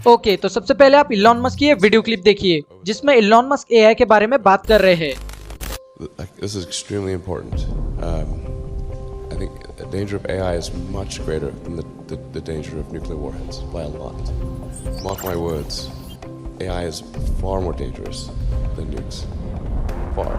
Okay, तो सबसे पहले आप इलॉन मस्क की ये वीडियो क्लिप देखिए जिसमें इलॉन मस्क एआई के बारे में बात कर रहे हैं। This is extremely important. I think the danger of AI is much greater than the danger of nuclear warheads by a lot. Mark my words, AI is far more dangerous than nukes. Far.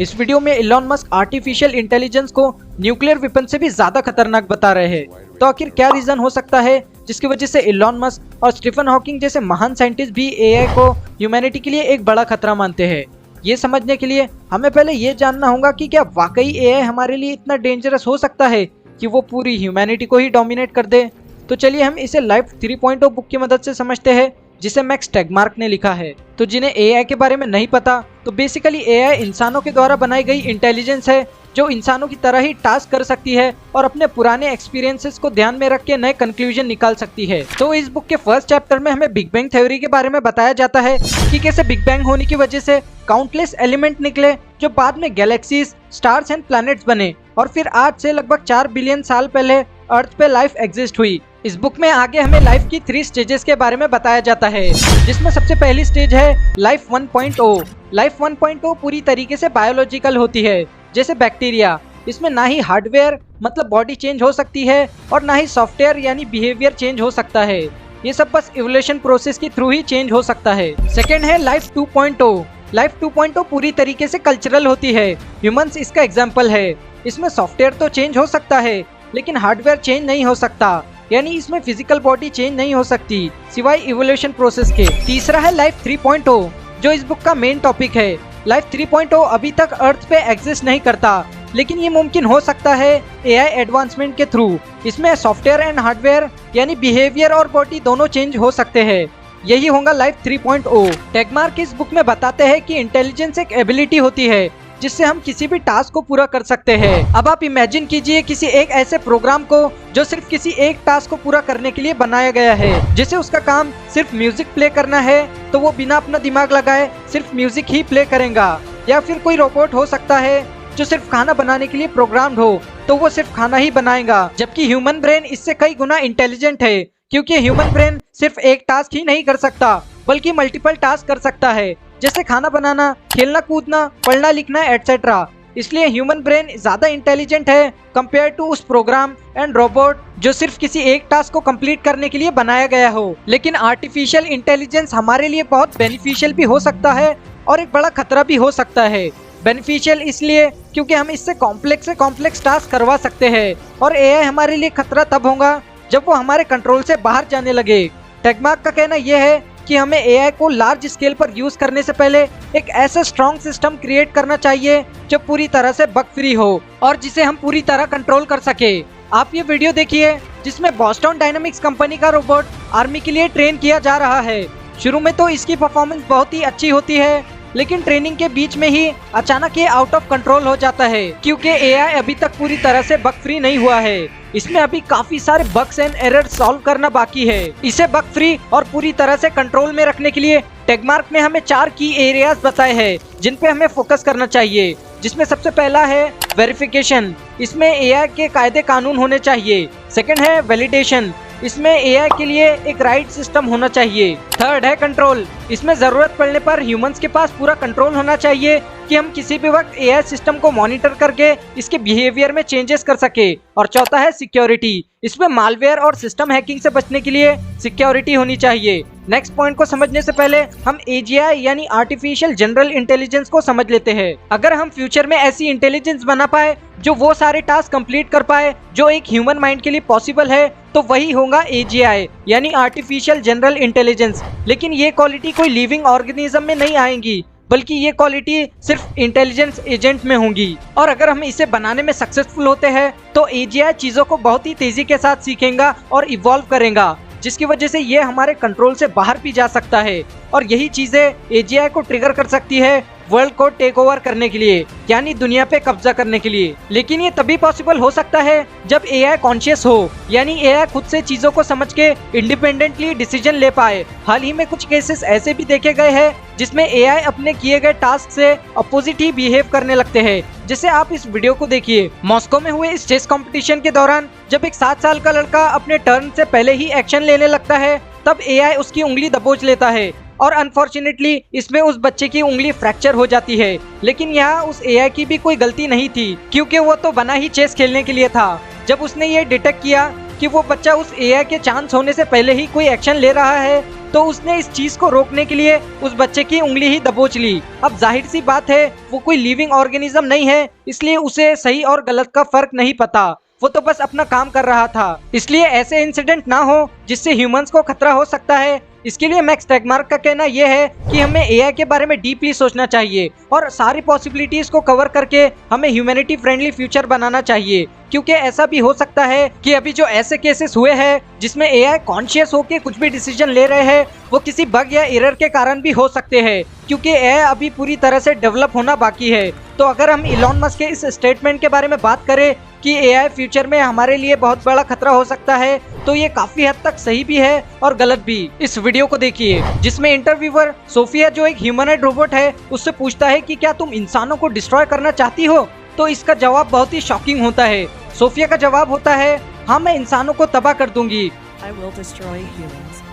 इस video में Elon Musk artificial intelligence को nuclear weapon से भी ज्यादा खतरनाक बता रहे हैं। तो आखिर क्या रीजन हो सकता है जिसकी वजह से इलॉन मस्क और स्टीफन हॉकिंग जैसे महान साइंटिस्ट भी एआई को ह्यूमैनिटी के लिए एक बड़ा खतरा मानते हैं? ये समझने के लिए हमें पहले ये जानना होगा कि क्या वाकई एआई हमारे लिए इतना डेंजरस हो सकता है कि वो पूरी ह्यूमैनिटी को ही डोमिनेट कर दे। तो चलिए हम इसे लाइफ 3.0 बुक की मदद से समझते हैं जिसे मैक्स टेगमार्क ने लिखा है। तो जिन्हें एआई के बारे में नहीं पता, तो बेसिकली एआई इंसानों के द्वारा बनाई गई इंटेलिजेंस है जो इंसानों की तरह ही टास्क कर सकती है और अपने पुराने एक्सपीरियंसेस को ध्यान में रख के नए कंक्लूजन निकाल सकती है। तो इस बुक के फर्स्ट चैप्टर में हमें बिग बैंग थ्योरी के बारे में बताया जाता है कि कैसे बिग बैंग होने की वजह से काउंटलेस एलिमेंट निकले जो बाद में गैलेक्सीज, स्टार्स एंड प्लैनेट्स बने और फिर आज से लगभग 4 बिलियन साल पहले अर्थ पे लाइफ एग्जिस्ट हुई। इस बुक में आगे हमें लाइफ की 3 स्टेजेस के बारे में बताया जाता है जिसमें सबसे पहली स्टेज है लाइफ 1.0। लाइफ 1.0 पूरी तरीके से बायोलॉजिकल होती है जैसे बैक्टीरिया। इसमें ना ही हार्डवेयर मतलब बॉडी चेंज हो सकती है और ना ही सॉफ्टवेयर यानी बिहेवियर चेंज हो सकता है। ये सब बस इवोल्यूशन प्रोसेस के थ्रू ही चेंज हो सकता है। सेकेंड है लाइफ 2.0। लाइफ 2.0 पूरी तरीके से कल्चरल होती है। ह्यूमंस इसका एग्जाम्पल है। इसमें सॉफ्टवेयर तो चेंज हो सकता है लेकिन हार्डवेयर चेंज नहीं हो सकता, यानी इसमें फिजिकल बॉडी चेंज नहीं हो सकती सिवाय इवोल्यूशन प्रोसेस के। तीसरा है लाइफ 3.0 जो इस बुक का मेन टॉपिक है। लाइफ 3.0 अभी तक अर्थ पे एग्जिस्ट नहीं करता लेकिन ये मुमकिन हो सकता है एआई एडवांसमेंट के थ्रू। इसमें सॉफ्टवेयर एंड हार्डवेयर यानी बिहेवियर और बॉडी दोनों चेंज हो सकते हैं। यही होगा लाइफ 3.0। टेगमार्क इस बुक में बताते हैं कि इंटेलिजेंस एक एबिलिटी होती है जिससे हम किसी भी टास्क को पूरा कर सकते हैं। अब आप इमेजिन कीजिए किसी एक ऐसे प्रोग्राम को जो सिर्फ किसी एक टास्क को पूरा करने के लिए बनाया गया है। जैसे उसका काम सिर्फ म्यूजिक प्ले करना है तो वो बिना अपना दिमाग लगाए सिर्फ म्यूजिक ही प्ले करेगा। या फिर कोई रोबोट हो सकता है जो सिर्फ खाना बनाने के लिए प्रोग्राम्ड हो तो वो सिर्फ खाना ही बनाएगा। जबकि ह्यूमन ब्रेन इससे कई गुना इंटेलिजेंट है क्योंकि ह्यूमन ब्रेन सिर्फ एक टास्क ही नहीं कर सकता बल्कि मल्टीपल टास्क कर सकता है जैसे खाना बनाना, खेलना कूदना, पढ़ना लिखना एटसेट्रा। इसलिए ह्यूमन ब्रेन ज्यादा इंटेलिजेंट है कंपेयर टू उस प्रोग्राम एंड रोबोट जो सिर्फ किसी एक टास्क को कंप्लीट करने के लिए बनाया गया हो। लेकिन आर्टिफिशियल इंटेलिजेंस हमारे लिए बहुत बेनिफिशियल भी हो सकता है और एक बड़ा खतरा भी हो सकता है। बेनिफिशियल इसलिए क्योंकि हम इससे कॉम्प्लेक्स से कॉम्प्लेक्स टास्क करवा सकते हैं और एआई हमारे लिए खतरा तब होगा जब वो हमारे कंट्रोल से बाहर जाने लगे। टेगमार्क का कहना यह है कि हमें एआई को लार्ज स्केल पर यूज करने से पहले एक ऐसा स्ट्रॉन्ग सिस्टम क्रिएट करना चाहिए जो पूरी तरह से बग फ्री हो और जिसे हम पूरी तरह कंट्रोल कर सके। आप ये वीडियो देखिए जिसमें बॉस्टन डायनामिक्स कंपनी का रोबोट आर्मी के लिए ट्रेन किया जा रहा है। शुरू में तो इसकी परफॉर्मेंस बहुत ही अच्छी होती है लेकिन ट्रेनिंग के बीच में ही अचानक ये आउट ऑफ कंट्रोल हो जाता है क्योंकि एआई अभी तक पूरी तरह से बग फ्री नहीं हुआ है। इसमें अभी काफी सारे बग्स एंड एरर्स सॉल्व करना बाकी है। इसे बग फ्री और पूरी तरह से कंट्रोल में रखने के लिए टेगमार्क ने हमें 4 की एरियाज बताए हैं जिन पे हमें फोकस करना चाहिए, जिसमें सबसे पहला है वेरिफिकेशन। इसमें एआई के कायदे कानून होने चाहिए। सेकंड है वैलिडेशन। इसमें एआई के लिए एक राइट सिस्टम होना चाहिए। थर्ड है कंट्रोल। इसमें जरूरत पड़ने पर ह्यूमंस के पास पूरा कंट्रोल होना चाहिए कि हम किसी भी वक्त एआई सिस्टम को मॉनिटर करके इसके बिहेवियर में चेंजेस कर सके। और चौथा है सिक्योरिटी। इसमें मालवेयर और सिस्टम हैकिंग से बचने के लिए सिक्योरिटी होनी चाहिए। नेक्स्ट पॉइंट को समझने से पहले हम एजीआई यानी आर्टिफिशियल जनरल इंटेलिजेंस को समझ लेते हैं। अगर हम फ्यूचर में ऐसी इंटेलिजेंस बना पाए जो वो सारे टास्क कंप्लीट कर पाए जो एक ह्यूमन माइंड के लिए पॉसिबल है तो वही होगा एजीआई यानी आर्टिफिशियल जनरल इंटेलिजेंस। लेकिन ये क्वालिटी कोई लिविंग ऑर्गेनिज्म में नहीं आएंगी बल्कि ये क्वालिटी सिर्फ इंटेलिजेंस एजेंट में होंगी। और अगर हम इसे बनाने में सक्सेसफुल होते हैं तो एजीआई चीजों को बहुत ही तेजी के साथ सीखेगा और इवॉल्व करेगा जिसकी वजह से ये हमारे कंट्रोल से बाहर भी जा सकता है और यही चीजें एजीआई को ट्रिगर कर सकती है वर्ल्ड को टेक ओवर करने के लिए यानी दुनिया पे कब्जा करने के लिए। लेकिन ये तभी पॉसिबल हो सकता है जब एआई कॉन्शियस हो यानी एआई खुद से चीजों को समझ के इंडिपेंडेंटली डिसीजन ले पाए। हाल ही में कुछ केसेस ऐसे भी देखे गए हैं जिसमें एआई अपने किए गए टास्क से अपोजिट ही बिहेव करने लगते हैं। जैसे आप इस वीडियो को देखिए। मॉस्को में हुए इस चेस कंपटीशन के दौरान जब एक 7 साल का लड़का अपने टर्न से पहले ही एक्शन लेने लगता है तब एआई उसकी उंगली दबोच लेता है और अनफॉर्चुनेटली इसमें उस बच्चे की उंगली फ्रैक्चर हो जाती है। लेकिन यहाँ उस एआई की भी कोई गलती नहीं थी, क्योंकि वो तो बना ही चेस खेलने के लिए था। जब उसने ये डिटेक्ट किया कि वो बच्चा उस एआई के चांस होने से पहले ही कोई एक्शन ले रहा है, तो उसने इस चीज को रोकने के लिए उस बच्चे की उंगली ही दबोच ली। अब जाहिर सी बात है वो कोई लिविंग ऑर्गेनिज्म नहीं है, इसलिए उसे सही और गलत का फर्क नहीं पता। वो तो बस अपना काम कर रहा था। इसलिए ऐसे इंसिडेंट ना हो जिससे ह्यूमंस को खतरा हो सकता है। इसके लिए मैक्स टैगमार्क का कहना यह है कि हमें एआई के बारे में डीपली सोचना चाहिए और सारी पॉसिबिलिटीज को कवर करके हमें ह्यूमैनिटी फ्रेंडली फ्यूचर बनाना चाहिए, क्योंकि ऐसा भी हो सकता है कि अभी जो ऐसे केसेस हुए हैं जिसमें एआई कॉन्शियस होकर कुछ भी डिसीजन ले रहे हैं, वो किसी बग या एरर के कारण भी हो सकते हैं, क्योंकि एआई अभी पूरी तरह से डेवलप होना बाकी है। तो अगर हम इलॉन मस्क के इस स्टेटमेंट के बारे में बात करें कि एआई फ्यूचर में हमारे लिए बहुत बड़ा खतरा हो सकता है, तो ये काफी हद तक सही भी है और गलत भी। इस वीडियो को देखिए जिसमें इंटरव्यूअर सोफिया, जो एक ह्यूमनॉइड रोबोट है, उससे पूछता है कि क्या तुम इंसानों को डिस्ट्रॉय करना चाहती हो। तो इसका जवाब बहुत ही शॉकिंग होता है। सोफिया का जवाब होता है, हाँ मैं इंसानों को तबाह कर दूंगी। I will destroy humans.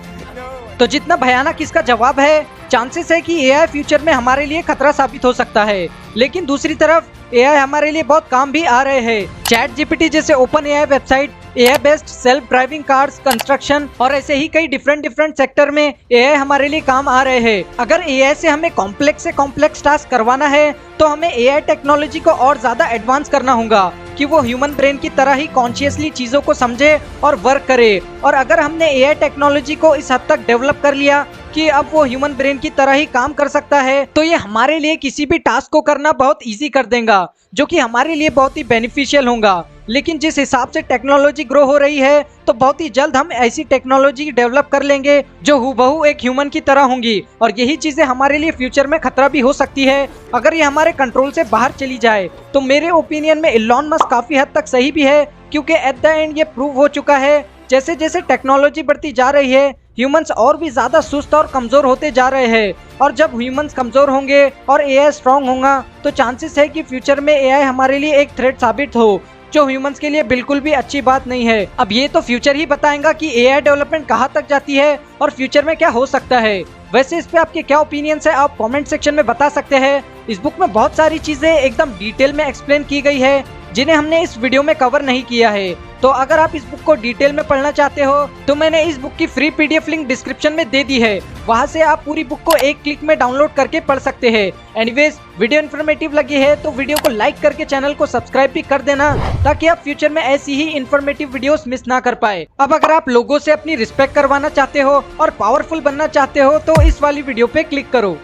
तो जितना भयानक इसका जवाब है, चांसेस है कि एआई फ्यूचर में हमारे लिए खतरा साबित हो सकता है। लेकिन दूसरी तरफ एआई हमारे लिए बहुत काम भी आ रहे हैं। चैट जीपीटी जैसे open AI website, AI based self driving cars, construction और ऐसे ही कई डिफरेंट सेक्टर में एआई हमारे लिए काम आ रहे हैं। अगर एआई से हमें कॉम्प्लेक्स से कॉम्प्लेक्स टास्क करवाना है तो हमें एआई टेक्नोलॉजी को और ज्यादा एडवांस करना होगा कि वो ह्यूमन ब्रेन की तरह ही कॉन्शियसली चीजों को समझे और वर्क करे। और अगर हमने एआई टेक्नोलॉजी को इस हद तक डेवलप कर लिया कि अब वो ह्यूमन ब्रेन की तरह ही काम कर सकता है, तो ये हमारे लिए किसी भी टास्क को करना बहुत इजी कर देगा, जो कि हमारे लिए बहुत ही बेनिफिशियल होगा। लेकिन जिस हिसाब से टेक्नोलॉजी ग्रो हो रही है, तो बहुत ही जल्द हम ऐसी टेक्नोलॉजी डेवलप कर लेंगे जो हूबहू एक ह्यूमन की तरह होंगी, और यही चीजें हमारे लिए फ्यूचर में खतरा भी हो सकती है अगर ये हमारे कंट्रोल से बाहर चली जाए। तो मेरे ओपिनियन में इलॉन मस्क काफी हद तक सही भी है, क्योंकि एट द एंड ये प्रूव हो चुका है जैसे जैसे टेक्नोलॉजी बढ़ती जा रही है, ह्यूमंस और भी ज्यादा सुस्त और कमजोर होते जा रहे हैं। और जब ह्यूमंस कमजोर होंगे और एआई स्ट्रांग होगा, तो चांसेस है कि फ्यूचर में एआई हमारे लिए एक थ्रेट साबित हो, जो ह्यूमंस के लिए बिल्कुल भी अच्छी बात नहीं है। अब ये तो फ्यूचर ही बताएगा कि एआई डेवलपमेंट कहाँ तक जाती है और फ्यूचर में क्या हो सकता है। वैसे इस पे आपके क्या ओपिनियंस है, आप कमेंट सेक्शन में बता सकते हैं। इस बुक में बहुत सारी चीजें एकदम डिटेल में एक्सप्लेन की गई है, जिन्हें हमने इस वीडियो में कवर नहीं किया है। तो अगर आप इस बुक को डिटेल में पढ़ना चाहते हो, तो मैंने इस बुक की फ्री पीडीएफ लिंक डिस्क्रिप्शन में दे दी है, वहां से आप पूरी बुक को एक क्लिक में डाउनलोड करके पढ़ सकते हैं। एनीवेज, वीडियो इन्फॉर्मेटिव लगी है तो वीडियो को लाइक करके चैनल को सब्सक्राइब भी कर देना, ताकि आप फ्यूचर में ऐसी ही इन्फॉर्मेटिव वीडियोस मिस ना कर पाए। अब अगर आप लोगों से अपनी रिस्पेक्ट करवाना चाहते हो और पावरफुल बनना चाहते हो, तो इस वाली वीडियो पे क्लिक करो।